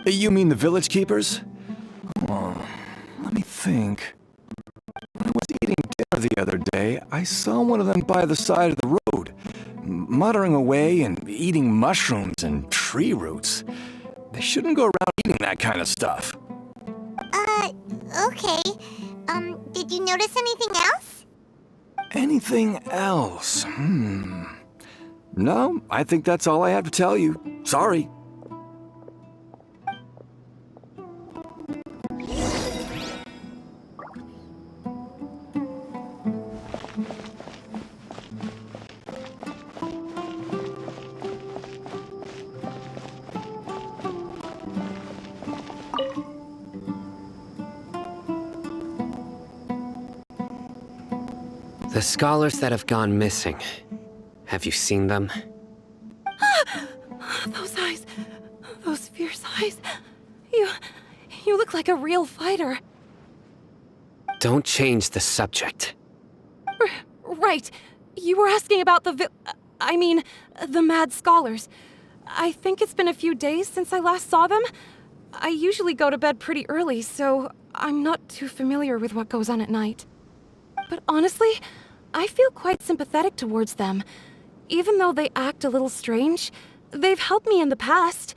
You mean the village keepers? Oh, let me think. When I was eating dinner the other day, I saw one of them by the side of the road, muttering away and eating mushrooms and tree roots. They shouldn't go around eating that kind of stuff. Okay. Did you notice anything else? Anything else? No, I think that's all I have to tell you. Sorry. The scholars that have gone missing. Have you seen them? Those eyes. Those fierce eyes. You look like a real fighter. Don't change the subject. Right. You were asking about the mad scholars. I think it's been a few days since I last saw them. I usually go to bed pretty early, so I'm not too familiar with what goes on at night. But honestly, I feel quite sympathetic towards them. Even though they act a little strange, they've helped me in the past.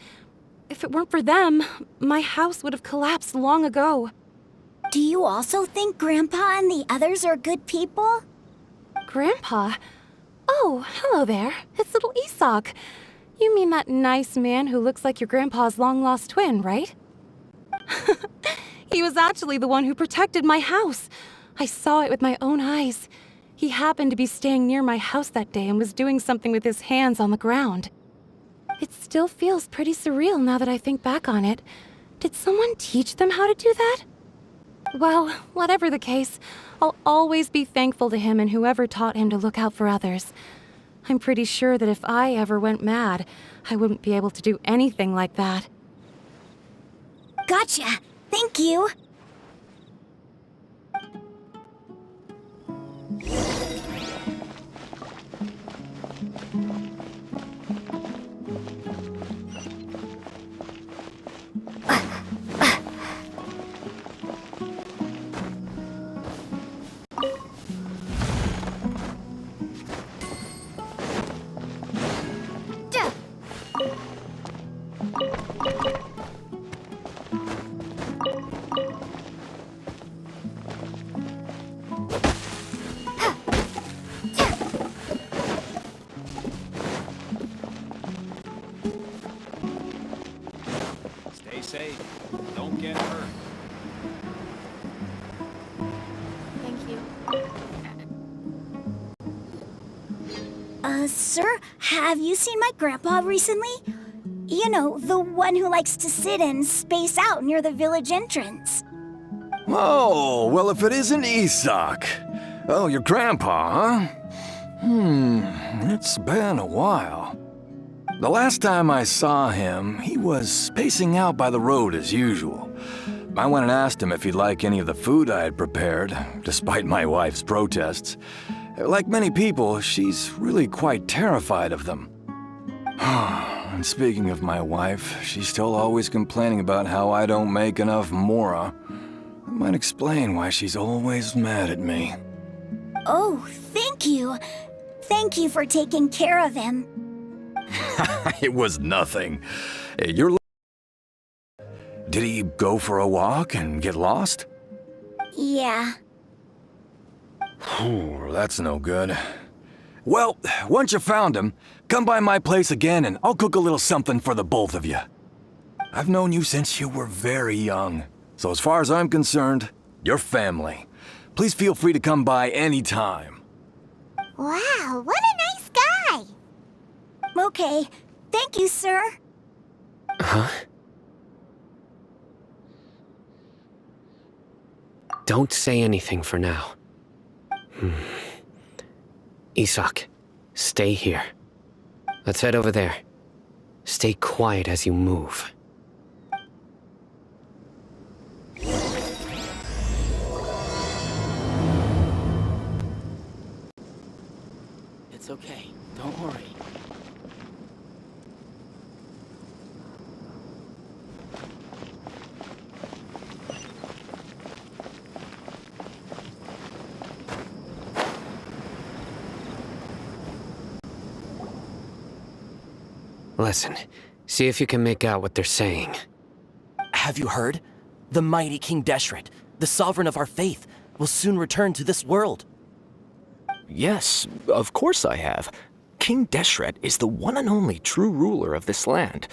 If it weren't for them, my house would have collapsed long ago. Do you also think Grandpa and the others are good people? Grandpa? Oh, hello there. It's little Isak. You mean that nice man who looks like your grandpa's long-lost twin, right? He was actually the one who protected my house. I saw it with my own eyes. He happened to be staying near my house that day and was doing something with his hands on the ground. It still feels pretty surreal now that I think back on it. Did someone teach them how to do that? Well, whatever the case, I'll always be thankful to him and whoever taught him to look out for others. I'm pretty sure that if I ever went mad, I wouldn't be able to do anything like that. Gotcha. Thank you. Stay safe. Don't get hurt. Thank you. Sir, have you seen my grandpa recently? You know, the one who likes to sit and space out near the village entrance. Oh, well, if it isn't Isak. Oh, your grandpa, huh? It's been a while. The last time I saw him, he was spacing out by the road as usual. I went and asked him if he'd like any of the food I had prepared, despite my wife's protests. Like many people, she's really quite terrified of them. And speaking of my wife, she's still always complaining about how I don't make enough mora. That might explain why she's always mad at me. Oh, thank you. Thank you for taking care of him. It was nothing. You're... Did he go for a walk and get lost? Yeah. That's no good. Well, once you found him, come by my place again and I'll cook a little something for the both of you. I've known you since you were very young, so as far as I'm concerned, you're family. Please feel free to come by anytime. Wow, what a nice guy! Okay, thank you, sir. Huh? Don't say anything for now. Isak, stay here. Let's head over there. Stay quiet as you move. It's okay. Don't worry. Listen, see if you can make out what they're saying. Have you heard? The mighty King Deshret, the sovereign of our faith, will soon return to this world. Yes, of course I have. King Deshret is the one and only true ruler of this land.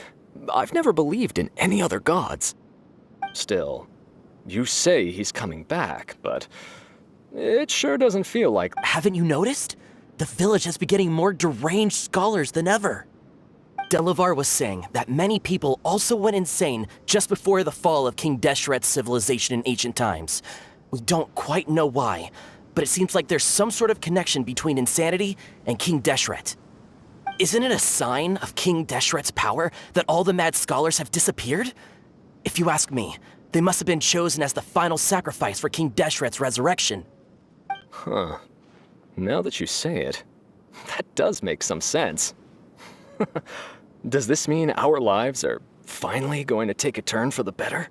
I've never believed in any other gods. Still, you say he's coming back, but it sure doesn't feel like... Haven't you noticed? The village has been getting more deranged scholars than ever. Delavar was saying that many people also went insane just before the fall of King Deshret's civilization in ancient times. We don't quite know why, but it seems like there's some sort of connection between insanity and King Deshret. Isn't it a sign of King Deshret's power that all the mad scholars have disappeared? If you ask me, they must have been chosen as the final sacrifice for King Deshret's resurrection. Huh. Now that you say it, that does make some sense. Does this mean our lives are finally going to take a turn for the better?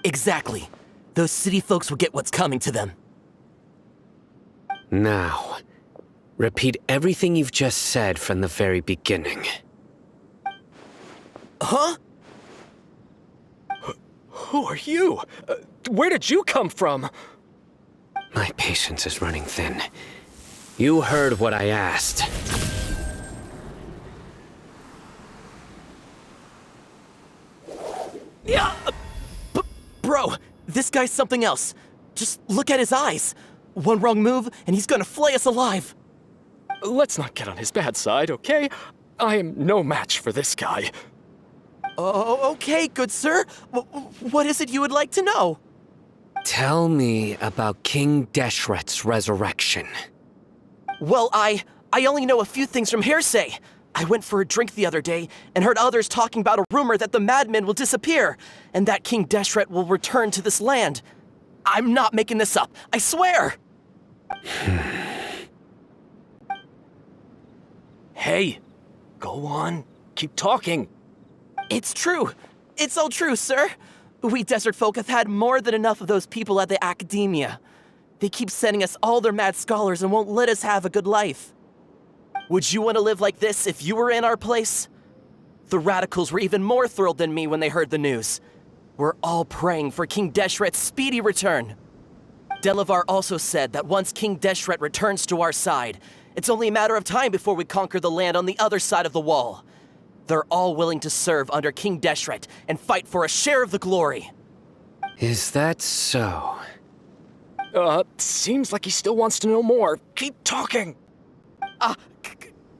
Exactly. Those city folks will get what's coming to them. Now, repeat everything you've just said from the very beginning. Huh? Who are you? Where did you come from? My patience is running thin. You heard what I asked. Yeah! Bro, this guy's something else. Just look at his eyes. One wrong move, and he's gonna flay us alive. Let's not get on his bad side, okay? I am no match for this guy. Oh, okay, good sir. What is it you would like to know? Tell me about King Deshret's resurrection. Well, I only know a few things from hearsay. I went for a drink the other day and heard others talking about a rumor that the madmen will disappear and that King Deshret will return to this land. I'm not making this up, I swear! Hey, go on. Keep talking. It's true. It's all true, sir. We desert folk have had more than enough of those people at the academia. They keep sending us all their mad scholars and won't let us have a good life. Would you want to live like this if you were in our place? The radicals were even more thrilled than me when they heard the news. We're all praying for King Deshret's speedy return. Delavar also said that once King Deshret returns to our side, it's only a matter of time before we conquer the land on the other side of the wall. They're all willing to serve under King Deshret and fight for a share of the glory. Is that so? Seems like he still wants to know more. Keep talking.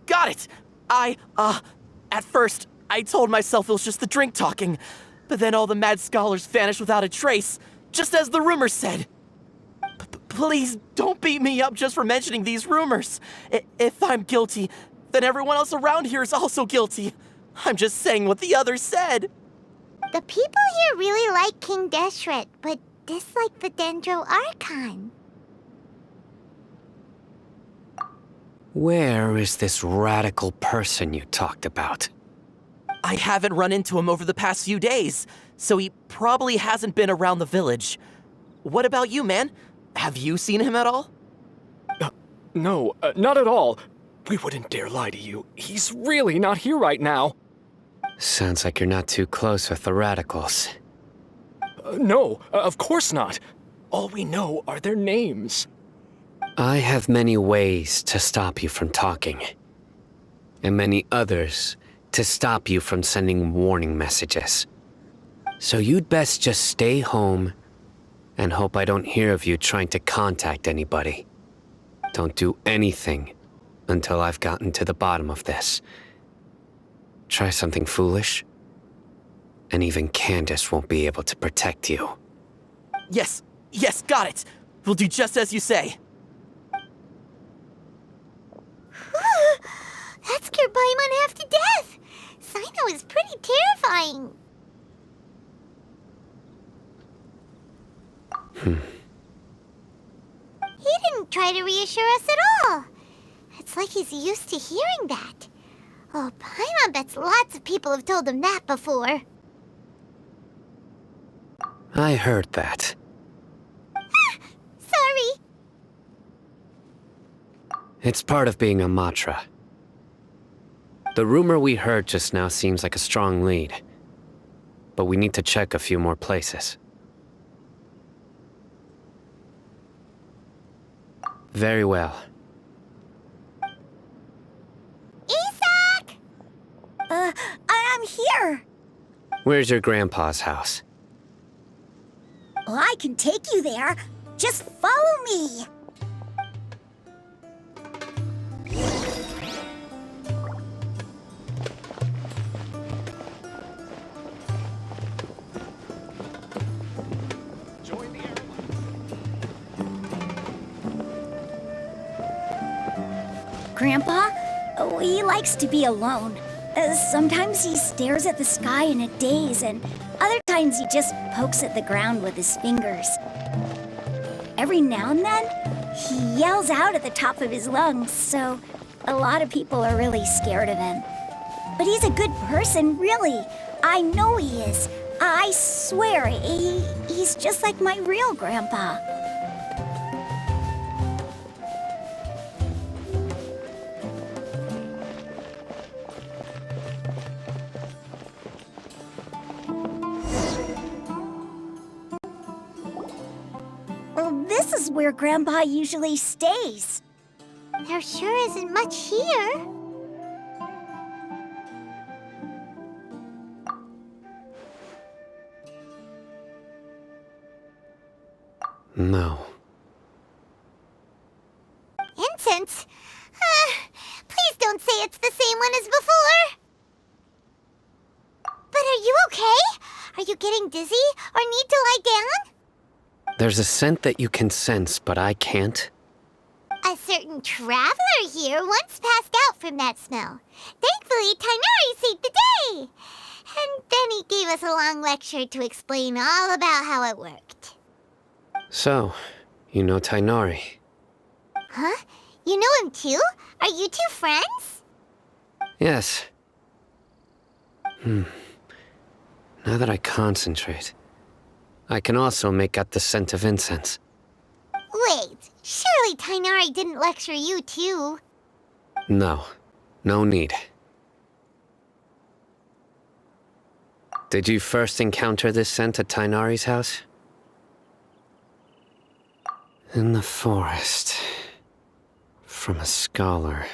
Got it! At first, I told myself it was just the drink talking, but then all the mad scholars vanished without a trace, just as the rumors said. Please don't beat me up just for mentioning these rumors. If I'm guilty, then everyone else around here is also guilty. I'm just saying what the others said. The people here really like King Deshret, but dislike the Dendro Archon. Where is this radical person you talked about? I haven't run into him over the past few days, so he probably hasn't been around the village. What about you, man? Have you seen him at all? No, not at all. We wouldn't dare lie to you. He's really not here right now. Sounds like you're not too close with the radicals. No, of course not. All we know are their names. I have many ways to stop you from talking, and many others to stop you from sending warning messages. So you'd best just stay home and hope I don't hear of you trying to contact anybody. Don't do anything until I've gotten to the bottom of this. Try something foolish, and even Candace won't be able to protect you. Yes, got it. We'll do just as you say. That scared Paimon half to death. Sino is pretty terrifying. He didn't try to reassure us at all. It's like he's used to hearing that. Oh, Paimon bets lots of people have told him that before. I heard that. Sorry. It's part of being a Matra. The rumor we heard just now seems like a strong lead. But we need to check a few more places. Very well. Isak! I'm here. Where's your grandpa's house? Well, I can take you there. Just follow me. Join the airline. Grandpa, he likes to be alone. Sometimes he stares at the sky in a daze, and other times he just pokes at the ground with his fingers. Every now and then, he yells out at the top of his lungs, so a lot of people are really scared of him. But he's a good person, really. I know he is. I swear, he's just like my real grandpa. Well, this is where Grandpa usually stays. There sure isn't much here. No. Incense? Please don't say it's the same one as before. But are you okay? Are you getting dizzy or need to lie down? There's a scent that you can sense, but I can't. A certain traveler here once passed out from that smell. Thankfully, Tainari saved the day. And then he gave us a long lecture to explain all about how it worked. So, you know Tainari. Huh? You know him too? Are you two friends? Yes. Now that I concentrate, I can also make out the scent of incense. Wait, surely Tainari didn't lecture you too. No. No need. Did you first encounter this scent at Tainari's house? In the forest. From a scholar.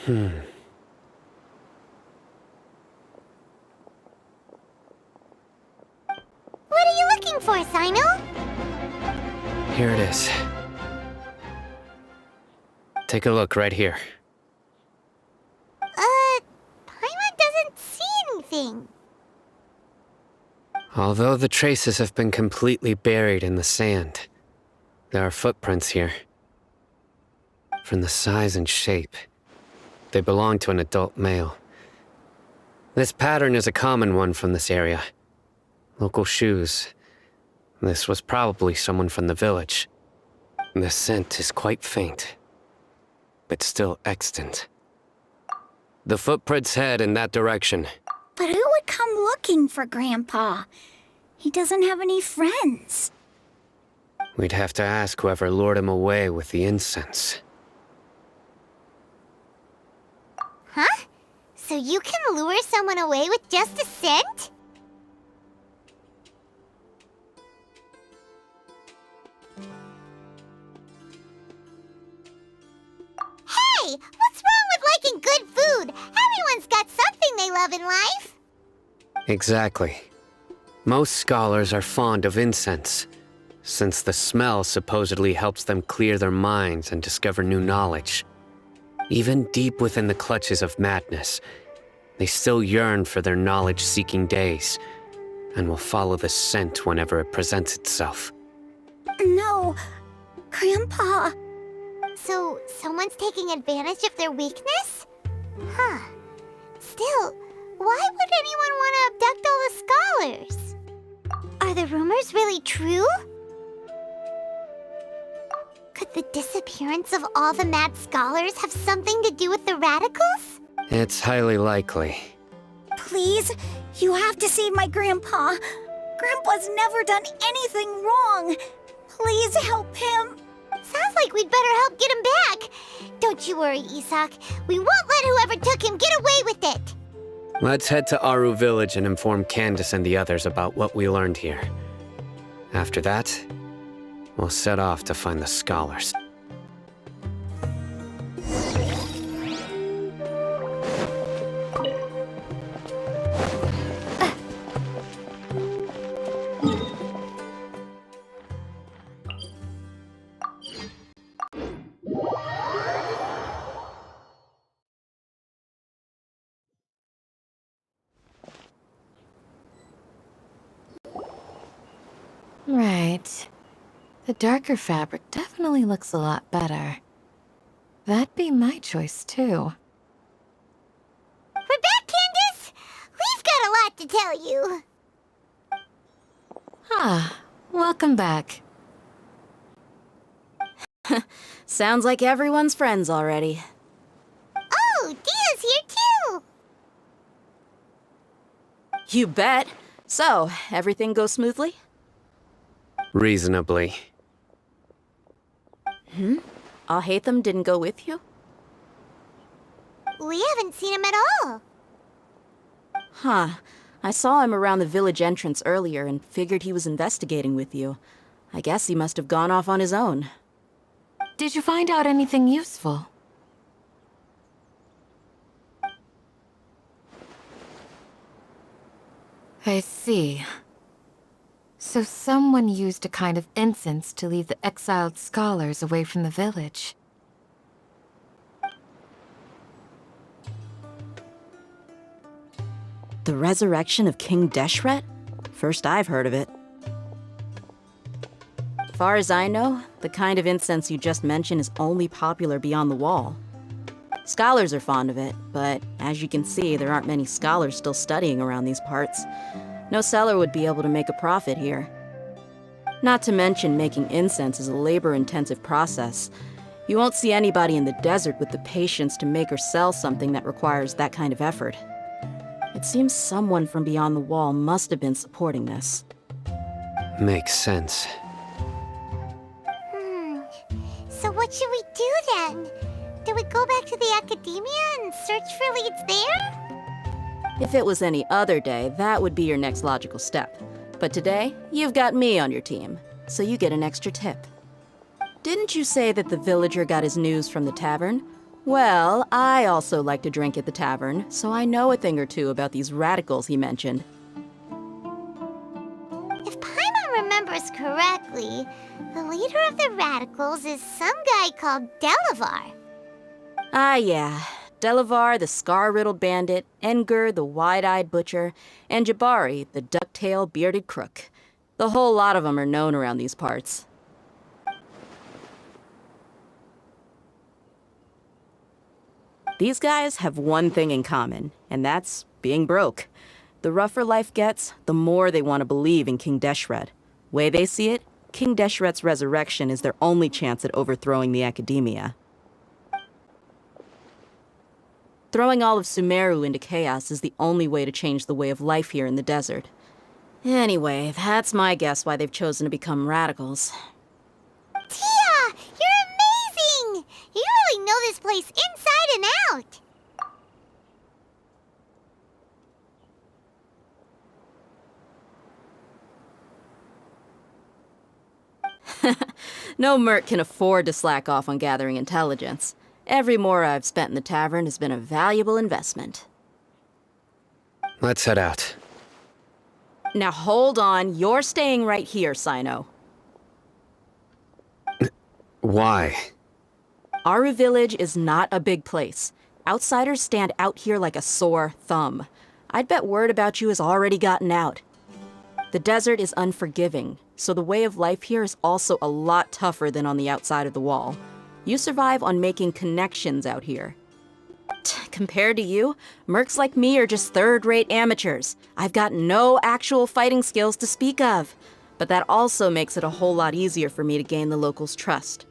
What are you looking for, Sino? Here it is. Take a look right here. Paimon doesn't see anything. Although the traces have been completely buried in the sand, there are footprints here. From the size and shape, they belong to an adult male. This pattern is a common one from this area. Local shoes. This was probably someone from the village. The scent is quite faint, but still extant. The footprints head in that direction. But who would come looking for Grandpa? He doesn't have any friends. We'd have to ask whoever lured him away with the incense. Huh? So you can lure someone away with just a scent? Hey! What's wrong with liking good food? Everyone's got something they love in life. Exactly. Most scholars are fond of incense, since the smell supposedly helps them clear their minds and discover new knowledge. Even deep within the clutches of madness, they still yearn for their knowledge-seeking days, and will follow the scent whenever it presents itself. No, Grandpa. So, someone's taking advantage of their weakness? Huh. Still, why would anyone want to abduct all the scholars? Are the rumors really true? Could the disappearance of all the mad scholars have something to do with the radicals? It's highly likely. Please, you have to save my Grandpa. Grandpa's never done anything wrong. Please help him. Sounds like we'd better help get him back. Don't you worry, Isak. We won't let whoever took him get away with it. Let's head to Aru Village and inform Candace and the others about what we learned here. After that, we'll set off to find the scholars. Right. The darker fabric definitely looks a lot better. That'd be my choice, too. We're back, Candace! We've got a lot to tell you. Ah, welcome back. Sounds like everyone's friends already. Oh, Dia's here too! You bet. So, everything goes smoothly? Reasonably. Alhaitham didn't go with you? We haven't seen him at all. Huh. I saw him around the village entrance earlier and figured he was investigating with you. I guess he must have gone off on his own. Did you find out anything useful? I see. So someone used a kind of incense to lead the exiled scholars away from the village. The resurrection of King Deshret? First I've heard of it. Far as I know, the kind of incense you just mentioned is only popular beyond the wall. Scholars are fond of it, but as you can see, there aren't many scholars still studying around these parts. No seller would be able to make a profit here. Not to mention, making incense is a labor-intensive process. You won't see anybody in the desert with the patience to make or sell something that requires that kind of effort. It seems someone from beyond the wall must have been supporting this. Makes sense. So what should we do then? Do we go back to the academia and search for leads there? If it was any other day, that would be your next logical step. But today, you've got me on your team, so you get an extra tip. Didn't you say that the villager got his news from the tavern? Well, I also like to drink at the tavern, so I know a thing or two about these radicals he mentioned. If Paimon remembers correctly, correctly, the leader of the radicals is some guy called Delavar. Ah, yeah. Delavar, the scar-riddled bandit, Engur, the wide-eyed butcher, and Jabari, the duck-tailed bearded crook. The whole lot of them are known around these parts. These guys have one thing in common, and that's being broke. The rougher life gets, the more they want to believe in King Deshret. Way they see it, King Deshret's resurrection is their only chance at overthrowing the Academia. Throwing all of Sumeru into chaos is the only way to change the way of life here in the desert. Anyway, that's my guess why they've chosen to become radicals. Tia! You're amazing! You really know this place inside and out! No merc can afford to slack off on gathering intelligence. Every more I've spent in the tavern has been a valuable investment. Let's head out. Now hold on, you're staying right here, Sino. Why? Aru Village is not a big place. Outsiders stand out here like a sore thumb. I'd bet word about you has already gotten out. The desert is unforgiving, so the way of life here is also a lot tougher than on the outside of the wall. You survive on making connections out here. Compared to you, mercs like me are just third-rate amateurs. I've got no actual fighting skills to speak of. But that also makes it a whole lot easier for me to gain the locals' trust.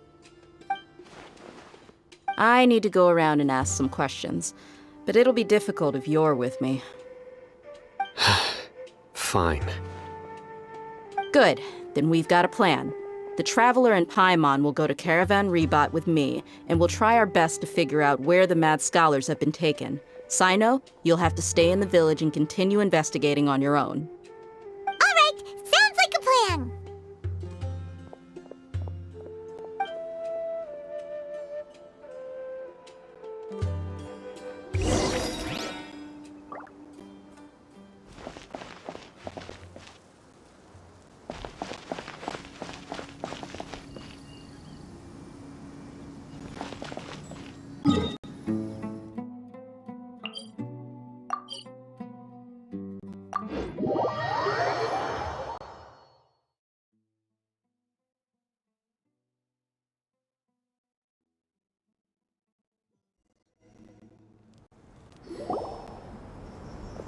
I need to go around and ask some questions, but it'll be difficult if you're with me. Fine. Good, then we've got a plan. The Traveler and Paimon will go to Caravan Rebat with me, and we'll try our best to figure out where the Mad Scholars have been taken. Sino, you'll have to stay in the village and continue investigating on your own. Alright, sounds like a plan!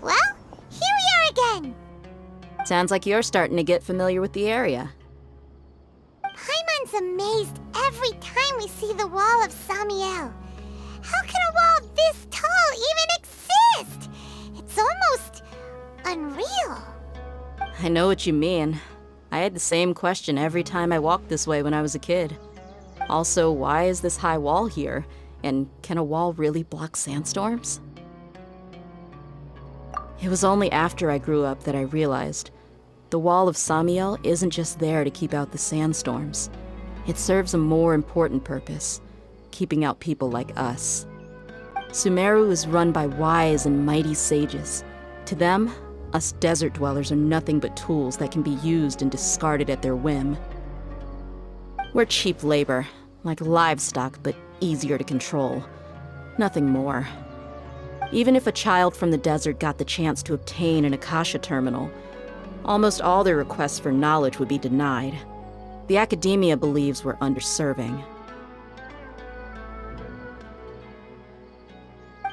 Well, here we are again! Sounds like you're starting to get familiar with the area. Paimon's amazed every time we see the wall of Samiel. How can a wall this tall even exist? It's almost unreal. I know what you mean. I had the same question every time I walked this way when I was a kid. Also, why is this high wall here? And can a wall really block sandstorms? It was only after I grew up that I realized the wall of Samiel isn't just there to keep out the sandstorms. It serves a more important purpose, keeping out people like us. Sumeru is run by wise and mighty sages. To them, us desert dwellers are nothing but tools that can be used and discarded at their whim. We're cheap labor, like livestock, but easier to control. Nothing more. Even if a child from the desert got the chance to obtain an Akasha terminal, almost all their requests for knowledge would be denied. The Academia believes we're underserving.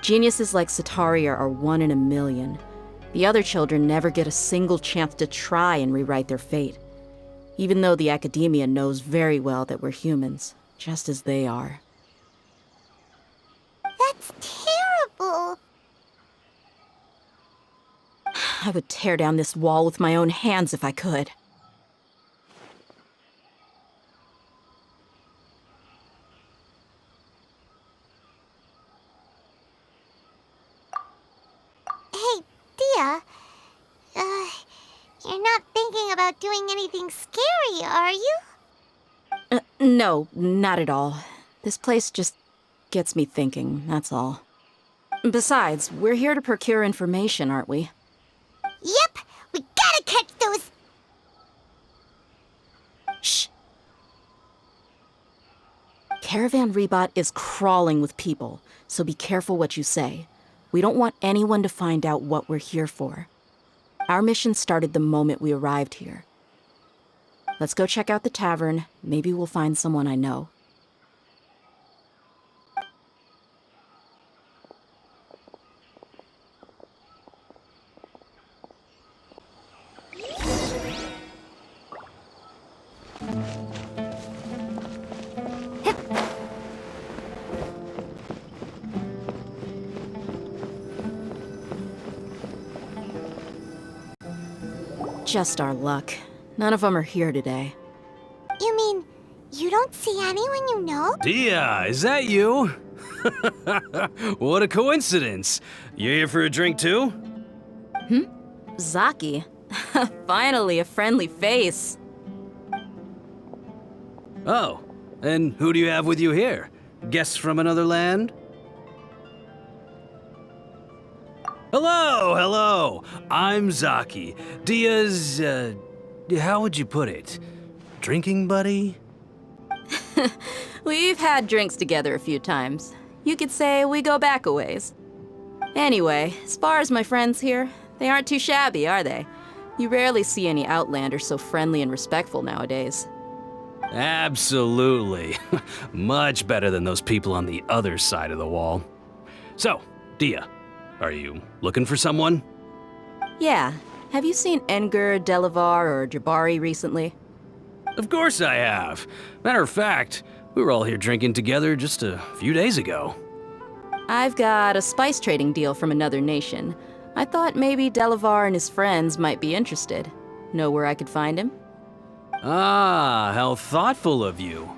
Geniuses like Sataria are one in a million. The other children never get a single chance to try and rewrite their fate, even though the Academia knows very well that we're humans, just as they are. That's terrible. I would tear down this wall with my own hands if I could. Hey, Dia. You're not thinking about doing anything scary, are you? No, not at all. This place just gets me thinking, that's all. Besides, we're here to procure information, aren't we? Yep, we gotta catch those... Caravan Rebot is crawling with people, so be careful what you say. We don't want anyone to find out what we're here for. Our mission started the moment we arrived here. Let's go check out the tavern. Maybe we'll find someone I know. Just our luck. None of them are here today. You mean, you don't see anyone you know? Dia, is that you? What a coincidence. You here for a drink too? Zaki. Finally, a friendly face. Oh, and who do you have with you here? Guests from another land? Hello, hello. I'm Zaki. Dia's, how would you put it? Drinking buddy? We've had drinks together a few times. You could say we go back a ways. Anyway, as far as my friends here, they aren't too shabby, are they? You rarely see any Outlanders so friendly and respectful nowadays. Absolutely. Much better than those people on the other side of the wall. So, Dia, are you looking for someone? Yeah. Have you seen Enger, Delavar, or Jabari recently? Of course I have. Matter of fact, we were all here drinking together just a few days ago. I've got a spice trading deal from another nation. I thought maybe Delavar and his friends might be interested. Know where I could find him? Ah, how thoughtful of you.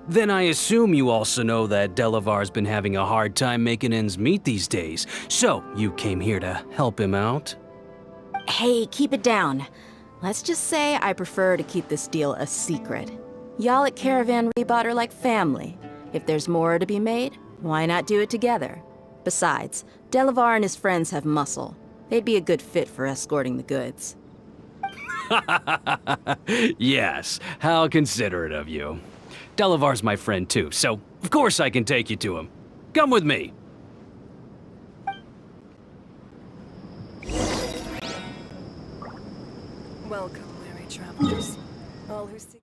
Then I assume you also know that Delavar's been having a hard time making ends meet these days, so you came here to help him out? Hey, keep it down. Let's just say I prefer to keep this deal a secret. Y'all at Caravan Rebot are like family. If there's more to be made, why not do it together? Besides, Delavar and his friends have muscle. They'd be a good fit for escorting the goods. Yes, how considerate of you. Delavar's my friend too, so of course I can take you to him. Come with me. Welcome, weary travelers. All who seek.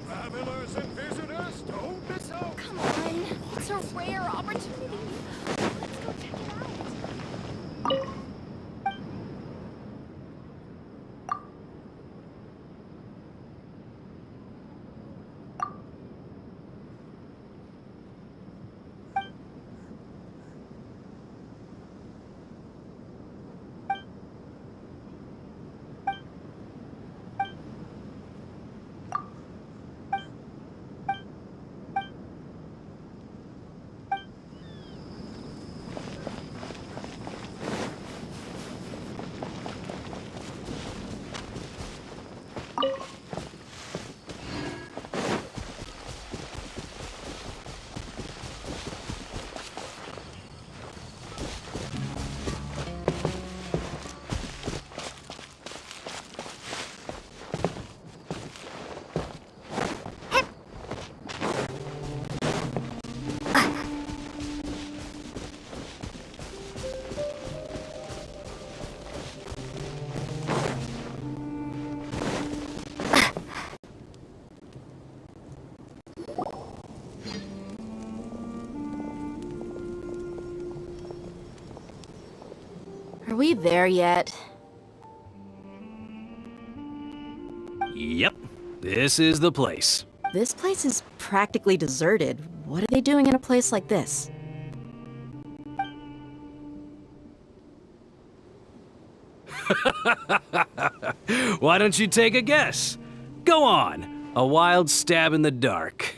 Travelers and visitors, don't miss out. Come on, it's a rare opportunity. Let's go check it out. Are we there yet? Yep, this is the place. This place is practically deserted. What are they doing in a place like this? Why don't you take a guess? Go on, a wild stab in the dark.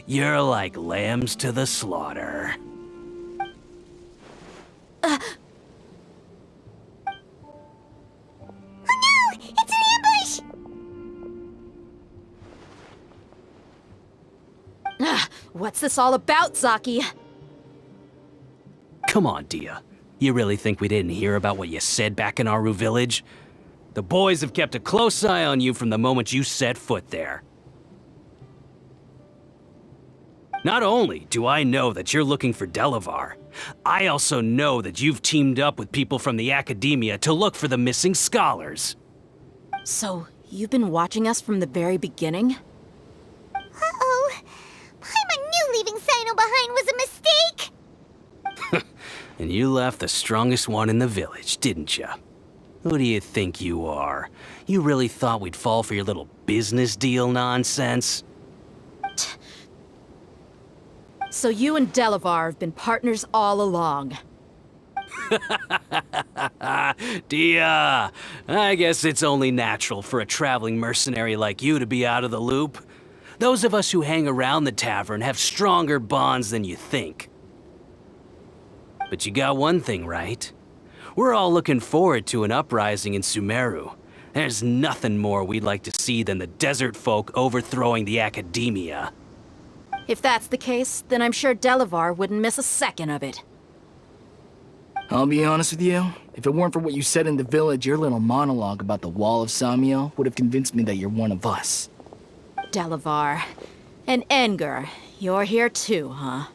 You're like lambs to the slaughter. Oh no! It's an ambush! What's this all about, Zaki? Come on, Dia. You really think we didn't hear about what you said back in Aru village? The boys have kept a close eye on you from the moment you set foot there. Not only do I know that you're looking for Delavar, I also know that you've teamed up with people from the Academia to look for the missing scholars. So, you've been watching us from the very beginning? Uh-oh. Paimon knew leaving Sino behind was a mistake! And you left the strongest one in the village, didn't you? Who do you think you are? You really thought we'd fall for your little business deal nonsense? So you and Delavar have been partners all along. Dia, I guess it's only natural for a traveling mercenary like you to be out of the loop. Those of us who hang around the tavern have stronger bonds than you think. But you got one thing right. We're all looking forward to an uprising in Sumeru. There's nothing more we'd like to see than the desert folk overthrowing the Academia. If that's the case, then I'm sure Delavar wouldn't miss a second of it. I'll be honest with you, if it weren't for what you said in the village, your little monologue about the Wall of Samiel would have convinced me that you're one of us. Delavar. And Engar, you're here too, huh?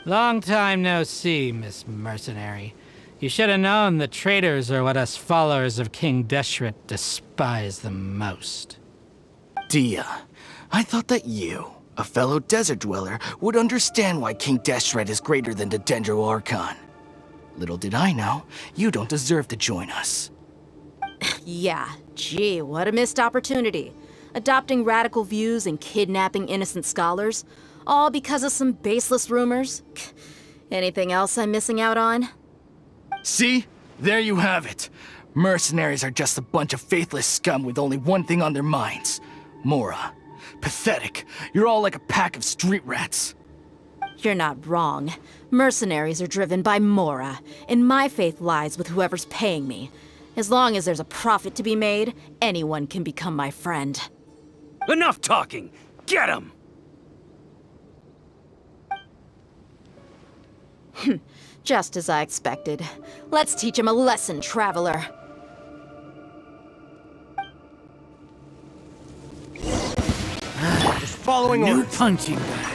Long time no see, Miss Mercenary. You should have known the traitors are what us followers of King Deshret despise the most. Dia, I thought that you, a fellow desert dweller, would understand why King Deshret is greater than the Dendro Archon. Little did I know, you don't deserve to join us. Yeah, gee, what a missed opportunity. Adopting radical views and kidnapping innocent scholars, all because of some baseless rumors. Anything else I'm missing out on? See? There you have it. Mercenaries are just a bunch of faithless scum with only one thing on their minds. Mora. Pathetic. You're all like a pack of street rats. You're not wrong. Mercenaries are driven by Mora, and my faith lies with whoever's paying me. As long as there's a profit to be made, anyone can become my friend. Enough talking! Get him! Just as I expected. Let's teach him a lesson, traveler. Following new punching bag.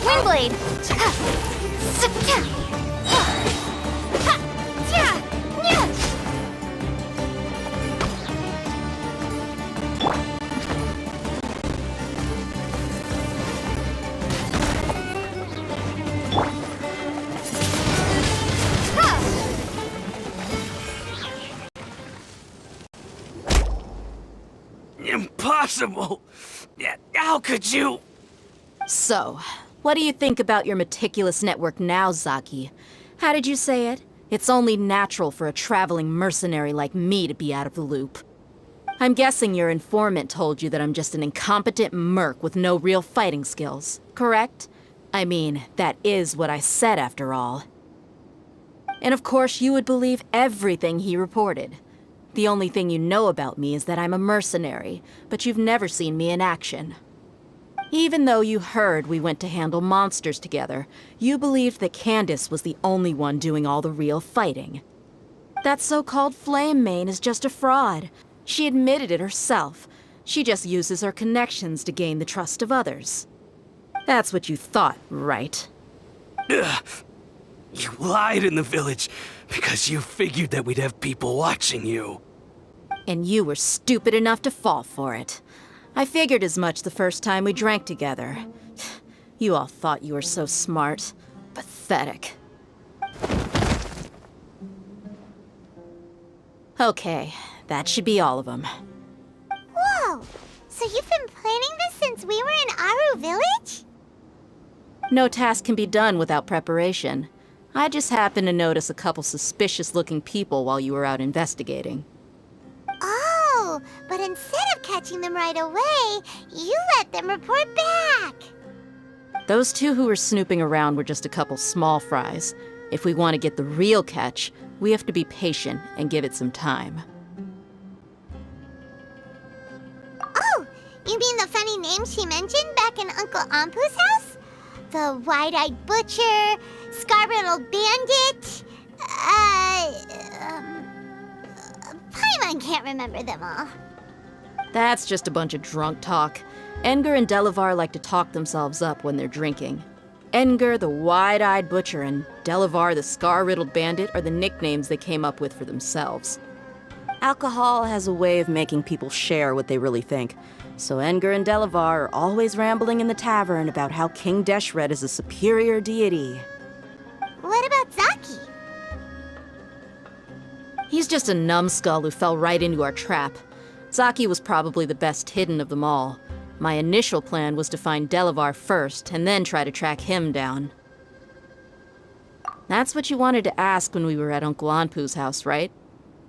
Windblade! Impossible! How could you? So, what do you think about your meticulous network now, Zaki? How did you say it? It's only natural for a traveling mercenary like me to be out of the loop. I'm guessing your informant told you that I'm just an incompetent merc with no real fighting skills, correct? I mean, that is what I said after all. And of course you would believe everything he reported. The only thing you know about me is that I'm a mercenary, but you've never seen me in action. Even though you heard we went to handle monsters together, you believed that Candace was the only one doing all the real fighting. That so-called Flame Mane is just a fraud. She admitted it herself. She just uses her connections to gain the trust of others. That's what you thought, right? Ugh. You lied in the village because you figured that we'd have people watching you. And you were stupid enough to fall for it. I figured as much the first time we drank together. You all thought you were so smart. Pathetic. Okay, that should be all of them. Whoa! So you've been planning this since we were in Aru Village? No task can be done without preparation. I just happened to notice a couple suspicious-looking people while you were out investigating. Oh, but instead of catching them right away, you let them report back! Those two who were snooping around were just a couple small fries. If we want to get the real catch, we have to be patient and give it some time. Oh, you mean the funny name she mentioned back in Uncle Ampu's house? The wide-eyed butcher, scar-riddled bandit, Paimon can't remember them all. That's just a bunch of drunk talk. Edgar and Delavar like to talk themselves up when they're drinking. Edgar, the wide-eyed butcher, and Delavar, the scar-riddled bandit, are the nicknames they came up with for themselves. Alcohol has a way of making people share what they really think. So Edgar and Delavar are always rambling in the tavern about how King Deshret is a superior deity. What about Zaki? He's just a numbskull who fell right into our trap. Zaki was probably the best hidden of them all. My initial plan was to find Delavar first, and then try to track him down. That's what you wanted to ask when we were at Uncle Anpu's house, right?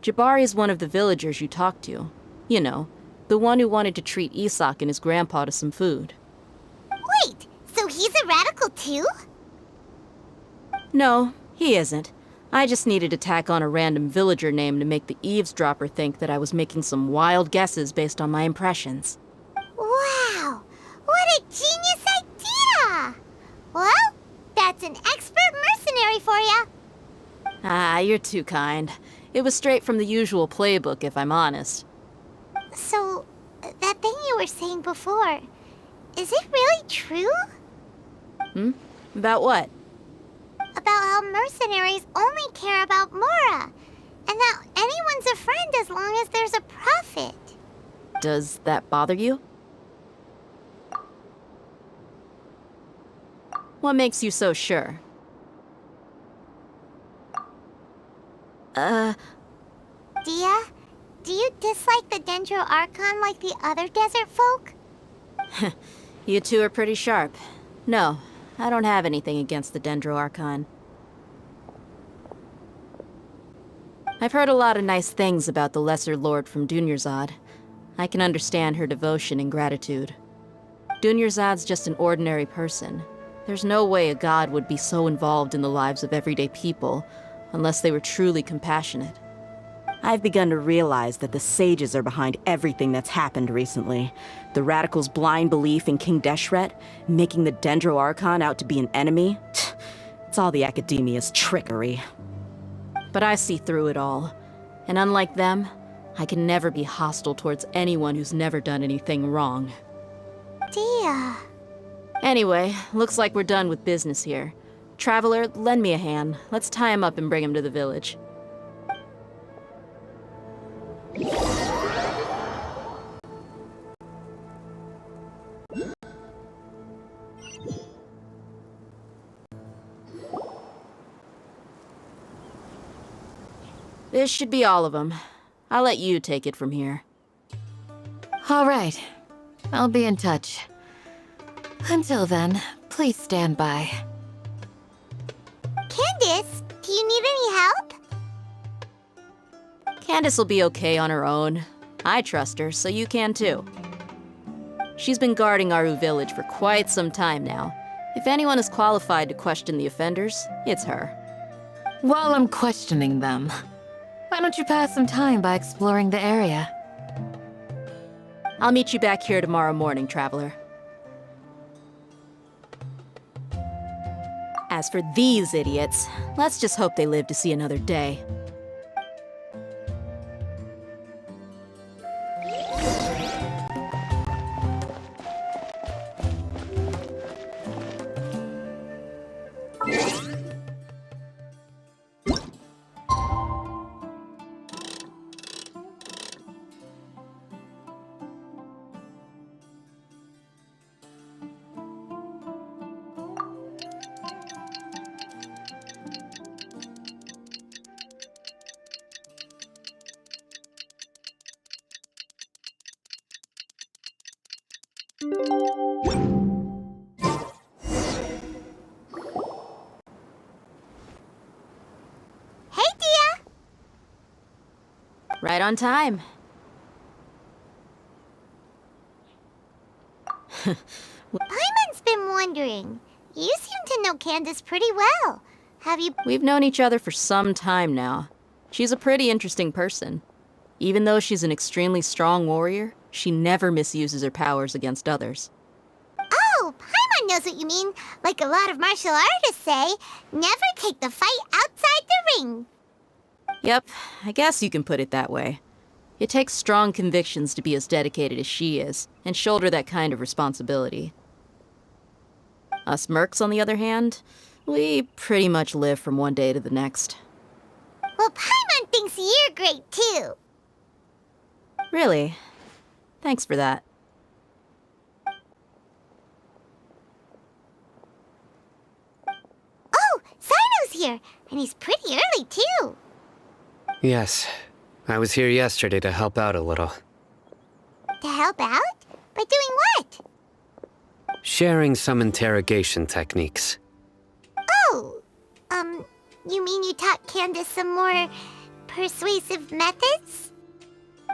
Jabari is one of the villagers you talked to. You know, the one who wanted to treat Isak and his grandpa to some food. Wait, so he's a radical too? No, he isn't. I just needed to tack on a random villager name to make the eavesdropper think that I was making some wild guesses based on my impressions. Wow, what a genius idea! Well, that's an expert mercenary for you. Ah, you're too kind. It was straight from the usual playbook, if I'm honest. So, that thing you were saying before, is it really true? About what? About how mercenaries only care about Mora, and that anyone's a friend as long as there's a profit. Does that bother you? What makes you so sure? Dia, do you dislike the Dendro Archon like the other desert folk? You two are pretty sharp. No, I don't have anything against the Dendro Archon. I've heard a lot of nice things about the Lesser Lord from Dunyarzad. I can understand her devotion and gratitude. Dunyarzad's just an ordinary person. There's no way a god would be so involved in the lives of everyday people, unless they were truly compassionate. I've begun to realize that the sages are behind everything that's happened recently. The radicals' blind belief in King Deshret, making the Dendro Archon out to be an enemy. It's all the academia's trickery. But I see through it all. And unlike them, I can never be hostile towards anyone who's never done anything wrong. Dia. Anyway, looks like we're done with business here. Traveler, lend me a hand. Let's tie him up and bring him to the village. This should be all of them. I'll let you take it from here. All right. I'll be in touch. Until then, please stand by. Candace, do you need any help? Candace will be okay on her own. I trust her, so you can too. She's been guarding Aru Village for quite some time now. If anyone is qualified to question the offenders, it's her. While I'm questioning them, why don't you pass some time by exploring the area? I'll meet you back here tomorrow morning, Traveler. As for these idiots, let's just hope they live to see another day. Hey, Dia! Right on time. Paimon's been wondering. You seem to know Candace pretty well. Have you... We've known each other for some time now. She's a pretty interesting person. Even though she's an extremely strong warrior, she never misuses her powers against others. Oh, Paimon knows what you mean. Like a lot of martial artists say, never take the fight outside the ring. Yep, I guess you can put it that way. It takes strong convictions to be as dedicated as she is, and shoulder that kind of responsibility. Us mercs, on the other hand, we pretty much live from one day to the next. Well, Paimon thinks you're great too. Really? Thanks for that. Oh, Sino's here, and he's pretty early too. Yes, I was here yesterday to help out a little. To help out? By doing what? Sharing some interrogation techniques. Oh, you mean you taught Candace some more persuasive methods?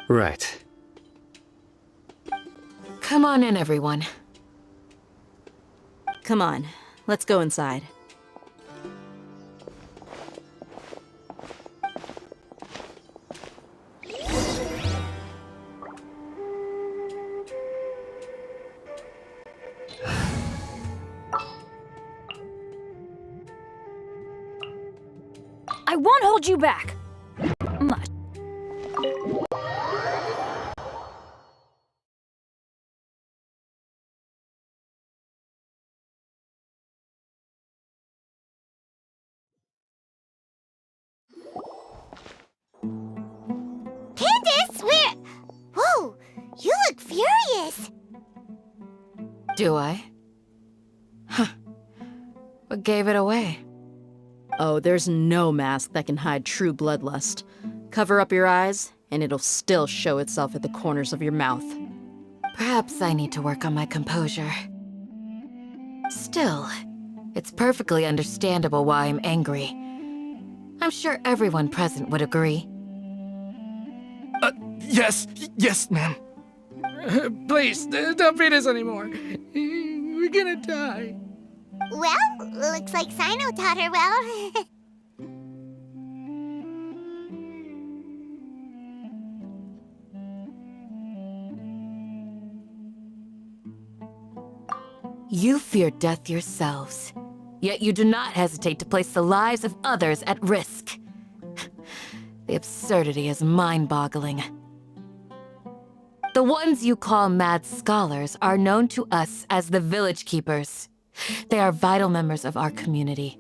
Right. Come on in, everyone. Come on, let's go inside. I won't hold you back. Much. Candace, where... Whoa, you look furious. Do I? Huh. What gave it away? Oh, there's no mask that can hide true bloodlust. Cover up your eyes, and it'll still show itself at the corners of your mouth. Perhaps I need to work on my composure. Still, it's perfectly understandable why I'm angry. I'm sure everyone present would agree. Yes, ma'am. Please, don't beat us anymore. We're gonna die. Well, looks like Sino taught her well. You fear death yourselves, yet you do not hesitate to place the lives of others at risk. The absurdity is mind-boggling. The ones you call mad scholars are known to us as the Village Keepers. They are vital members of our community,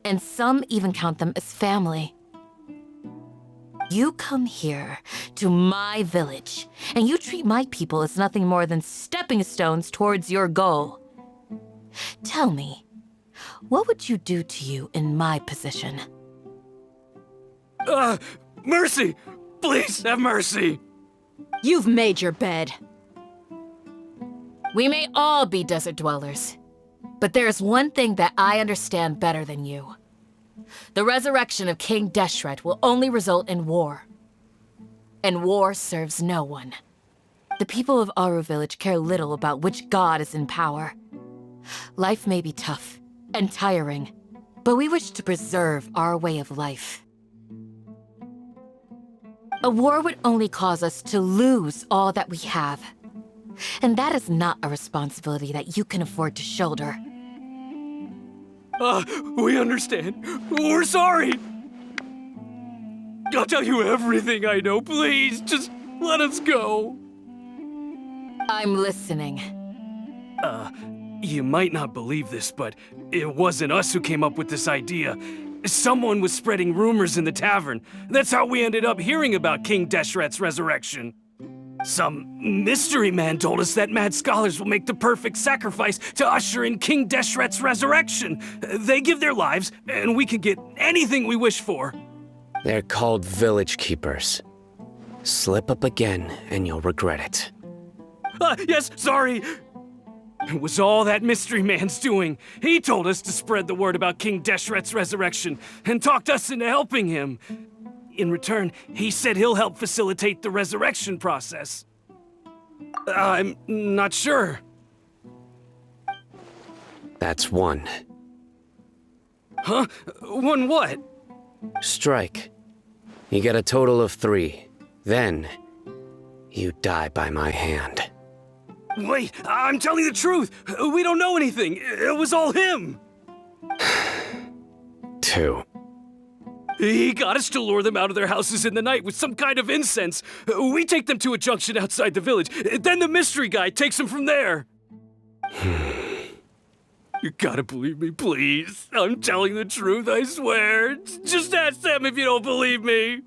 and some even count them as family. You come here to my village, and you treat my people as nothing more than stepping stones towards your goal. Tell me, what would you do to you in my position? Mercy! Please have mercy! You've made your bed. We may all be desert dwellers, but there's one thing that I understand better than you. The resurrection of King Deshret will only result in war. And war serves no one. The people of Aru Village care little about which god is in power. Life may be tough and tiring, but we wish to preserve our way of life. A war would only cause us to lose all that we have. And that is not a responsibility that you can afford to shoulder. We understand. We're sorry. I'll tell you everything I know. Please, just let us go. I'm listening. You might not believe this, but it wasn't us who came up with this idea. Someone was spreading rumors in the tavern. That's how we ended up hearing about King Deshret's resurrection. Some mystery man told us that mad scholars will make the perfect sacrifice to usher in King Deshret's resurrection. They give their lives, and we can get anything we wish for. They're called Village Keepers. Slip up again, and you'll regret it. Yes, sorry. It was all that mystery man's doing. He told us to spread the word about King Deshret's resurrection and talked us into helping him. In return, he said he'll help facilitate the resurrection process. I'm not sure. That's one. Huh? One what? Strike. You get a total of 3. Then, you die by my hand. Wait, I'm telling the truth. We don't know anything. It was all him. 2. He got us to lure them out of their houses in the night with some kind of incense. We take them to a junction outside the village. Then the mystery guy takes them from there. You gotta believe me, please. I'm telling the truth, I swear. Just ask them if you don't believe me.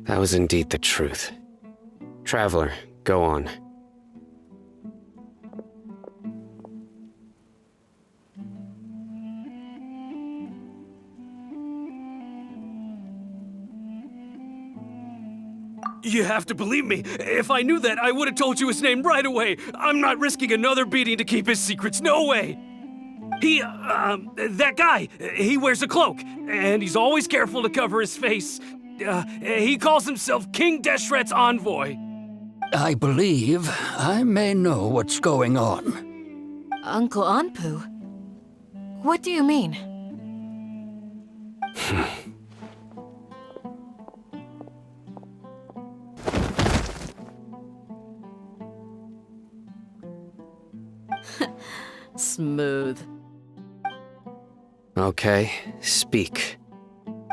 That was indeed the truth. Traveler, go on. You have to believe me. If I knew that, I would have told you his name right away. I'm not risking another beating to keep his secrets. No way. That guy, he wears a cloak, and he's always careful to cover his face. He calls himself King Deshret's envoy. I believe I may know what's going on. Uncle Anpu? What do you mean? Smooth. Okay, speak.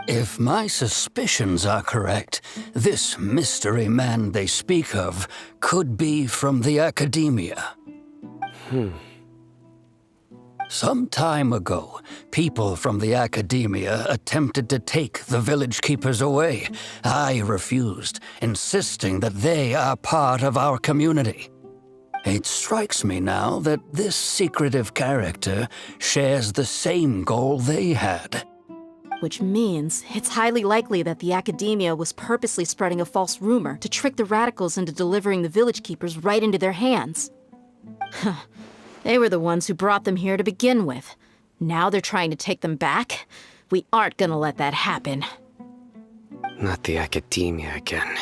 If my suspicions are correct, this mystery man they speak of could be from the Academia. Some time ago, people from the Academia attempted to take the village keepers away. I refused, insisting that they are part of our community. It strikes me now that this secretive character shares the same goal they had. Which means it's highly likely that the Academia was purposely spreading a false rumor to trick the radicals into delivering the village keepers right into their hands. They were the ones who brought them here to begin with. Now they're trying to take them back? We aren't gonna let that happen. Not the Academia again.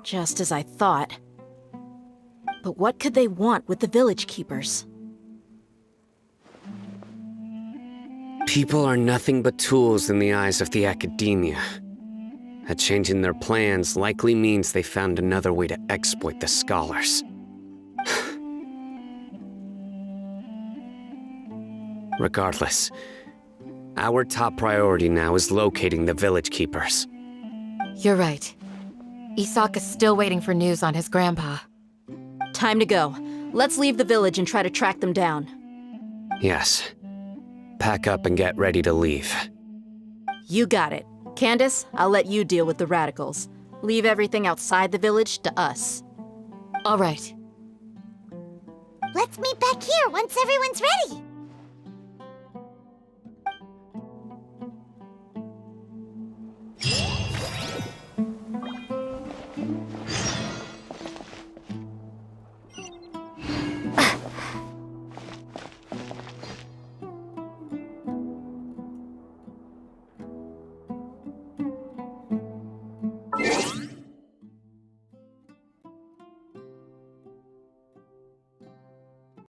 Just as I thought. But what could they want with the village keepers? People are nothing but tools in the eyes of the Academia. A change in their plans likely means they found another way to exploit the scholars. Regardless, our top priority now is locating the village keepers. You're right. Isak is still waiting for news on his grandpa. Time to go. Let's leave the village and try to track them down. Yes. Pack up and get ready to leave. You got it. Candace, I'll let you deal with the radicals. Leave everything outside the village to us. All right. Let's meet back here once everyone's ready.